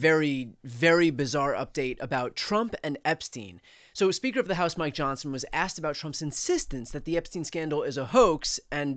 Very, very bizarre update about Trump and Epstein. So Speaker of the House Mike Johnson was asked about Trump's insistence that the Epstein scandal is a hoax, and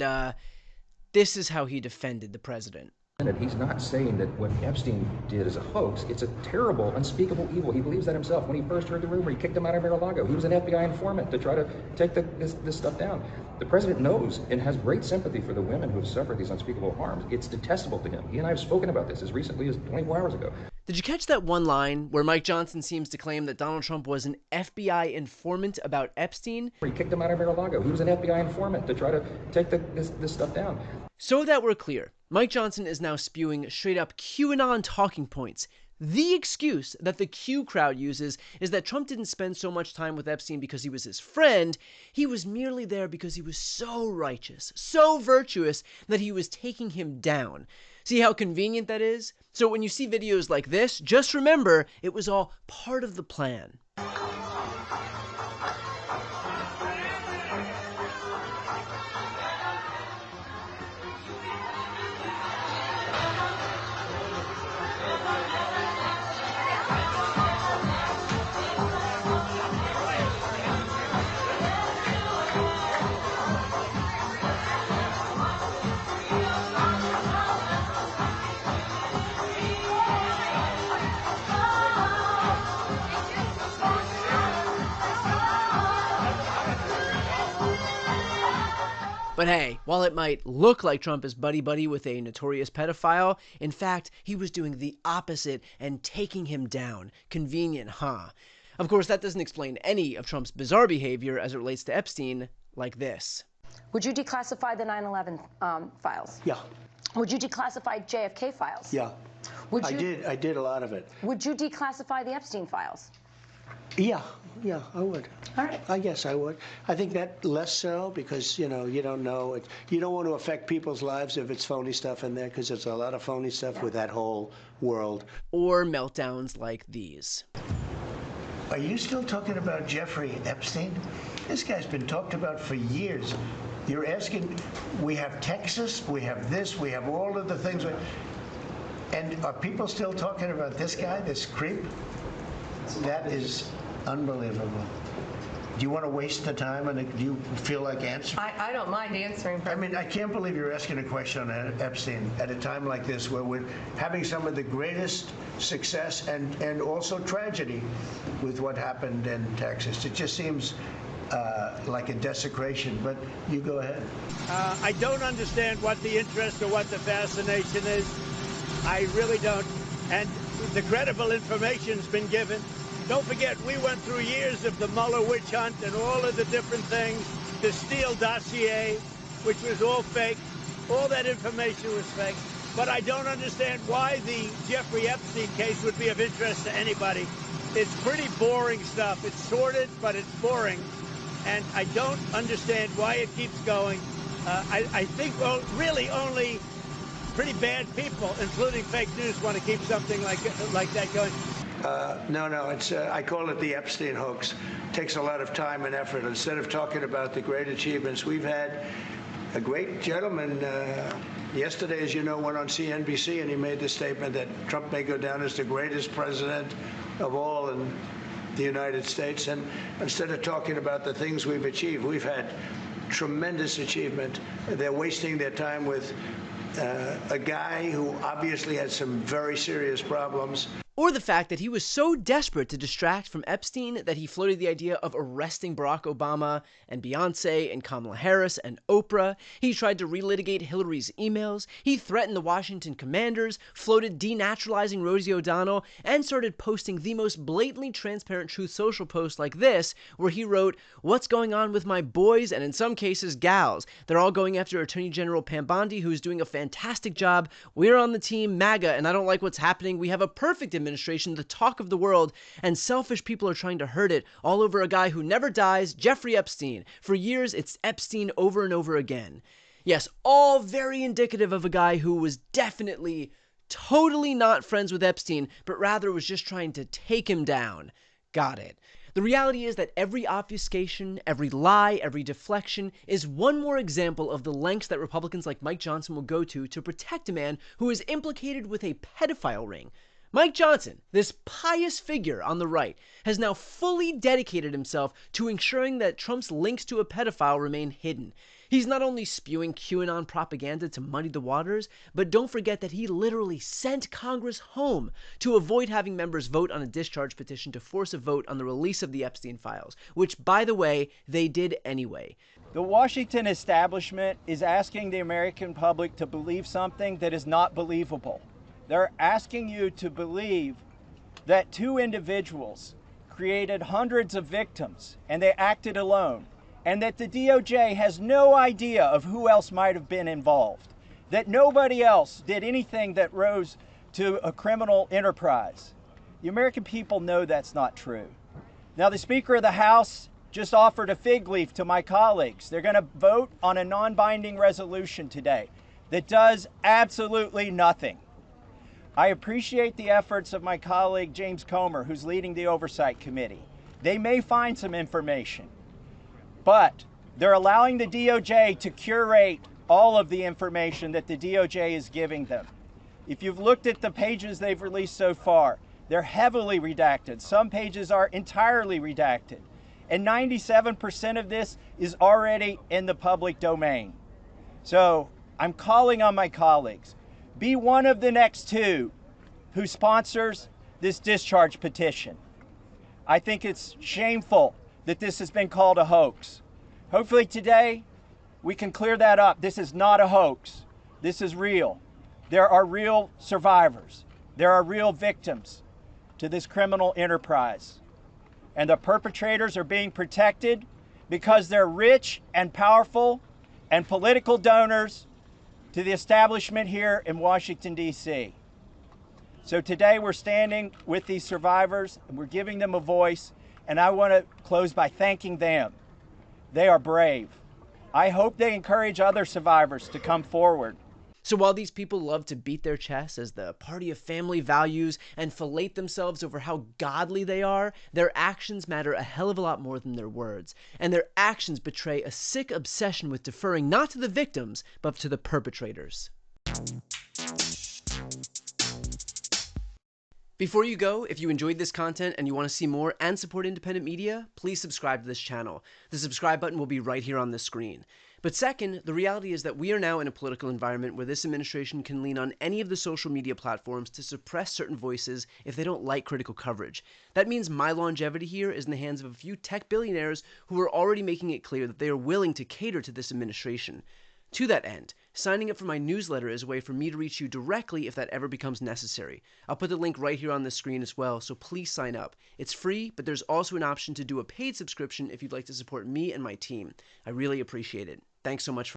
this is how he defended the president. And he's not saying that what Epstein did is a hoax. It's a terrible, unspeakable evil. He believes that himself. When he first heard the rumor, he kicked him out of Mar-a-Lago. He was an FBI informant to try to take this stuff down. The president knows and has great sympathy for the women who have suffered these unspeakable harms. It's detestable to him. He and I have spoken about this as recently as 24 hours ago. Did you catch that one line where Mike Johnson seems to claim that Donald Trump was an FBI informant about Epstein? He kicked him out of Mar-a-Lago. He was an FBI informant to try to take this stuff down. So that we're clear, Mike Johnson is now spewing straight-up QAnon talking points. The excuse that the Q crowd uses is that Trump didn't spend so much time with Epstein because he was his friend. He was merely there because he was so righteous, so virtuous, that he was taking him down. See how convenient that is? So when you see videos like this, just remember it was all part of the plan. But hey, while it might look like Trump is buddy-buddy with a notorious pedophile, in fact, he was doing the opposite and taking him down. Convenient, huh? Of course, that doesn't explain any of Trump's bizarre behavior as it relates to Epstein, like this. Would you declassify the 9/11 files? Yeah. Would you declassify JFK files? Yeah. Would you, I did a lot of it. Would you declassify the Epstein files? Yeah, I would. All right. I guess I would. I think that less so because, you don't know. You don't want to affect people's lives if it's phony stuff in there because there's a lot of phony stuff with that whole world. Or meltdowns like these. Are you still talking about Jeffrey Epstein? This guy's been talked about for years. You're asking, we have Texas, we have this, we have all of the things. And are people still talking about this guy, this creep? That is unbelievable. Do you want to waste the time, and do you feel like answering? I don't mind answering. I mean, I can't believe you're asking a question on Epstein at a time like this, where we're having some of the greatest success and also tragedy with what happened in Texas. It just seems like a desecration, but you go ahead. I don't understand what the interest or what the fascination is. I really don't. And the credible information's been given. Don't forget, we went through years of the Mueller witch hunt and all of the different things, the Steele dossier, which was all fake. All that information was fake. But I don't understand why the Jeffrey Epstein case would be of interest to anybody. It's pretty boring stuff. It's sordid, but it's boring. And I don't understand why it keeps going. I think, well, really only pretty bad people, including fake news, want to keep something like that going. No, it's I call it the Epstein hoax. It takes a lot of time and effort. Instead of talking about the great achievements, we've had a great gentleman yesterday, as you know, went on CNBC and he made the statement that Trump may go down as the greatest president of all in the United States. And instead of talking about the things we've achieved, we've had tremendous achievement. They're wasting their time with a guy who obviously had some very serious problems. Or the fact that he was so desperate to distract from Epstein that he floated the idea of arresting Barack Obama and Beyonce and Kamala Harris and Oprah. He tried to relitigate Hillary's emails. He threatened the Washington commanders, floated denaturalizing Rosie O'Donnell, and started posting the most blatantly transparent Truth Social posts like this, where he wrote, "What's going on with my boys?" and in some cases, gals. They're all going after Attorney General Pam Bondi, who's doing a fantastic job. We're on the team MAGA, and I don't like what's happening. We have a perfect administration, the talk of the world, and selfish people are trying to hurt it all over a guy who never dies, Jeffrey Epstein. For years, it's Epstein over and over again. Yes, all very indicative of a guy who was definitely, totally not friends with Epstein, but rather was just trying to take him down. Got it. The reality is that every obfuscation, every lie, every deflection is one more example of the lengths that Republicans like Mike Johnson will go to protect a man who is implicated with a pedophile ring. Mike Johnson, this pious figure on the right, has now fully dedicated himself to ensuring that Trump's links to a pedophile remain hidden. He's not only spewing QAnon propaganda to muddy the waters, but don't forget that he literally sent Congress home to avoid having members vote on a discharge petition to force a vote on the release of the Epstein files, which, by the way, they did anyway. The Washington establishment is asking the American public to believe something that is not believable. They're asking you to believe that two individuals created hundreds of victims and they acted alone, and that the DOJ has no idea of who else might have been involved, that nobody else did anything that rose to a criminal enterprise. The American people know that's not true. Now, the Speaker of the House just offered a fig leaf to my colleagues. They're going to vote on a non-binding resolution today that does absolutely nothing. I appreciate the efforts of my colleague James Comer, who's leading the Oversight Committee. They may find some information, but they're allowing the DOJ to curate all of the information that the DOJ is giving them. If you've looked at the pages they've released so far, they're heavily redacted. Some pages are entirely redacted. And 97% of this is already in the public domain. So I'm calling on my colleagues. Be one of the next two who sponsors this discharge petition. I think it's shameful that this has been called a hoax. Hopefully today we can clear that up. This is not a hoax. This is real. There are real survivors. There are real victims to this criminal enterprise. And the perpetrators are being protected because they're rich and powerful and political donors to the establishment here in Washington, D.C. So today we're standing with these survivors and we're giving them a voice, and I want to close by thanking them. They are brave. I hope they encourage other survivors to come forward. So while these people love to beat their chests as the party of family values and fillet themselves over how godly they are, their actions matter a hell of a lot more than their words. And their actions betray a sick obsession with deferring not to the victims, but to the perpetrators. Before you go, if you enjoyed this content and you want to see more and support independent media, please subscribe to this channel. The subscribe button will be right here on the screen. But second, the reality is that we are now in a political environment where this administration can lean on any of the social media platforms to suppress certain voices if they don't like critical coverage. That means my longevity here is in the hands of a few tech billionaires who are already making it clear that they are willing to cater to this administration. To that end, signing up for my newsletter is a way for me to reach you directly if that ever becomes necessary. I'll put the link right here on the screen as well, so please sign up. It's free, but there's also an option to do a paid subscription if you'd like to support me and my team. I really appreciate it. Thanks so much for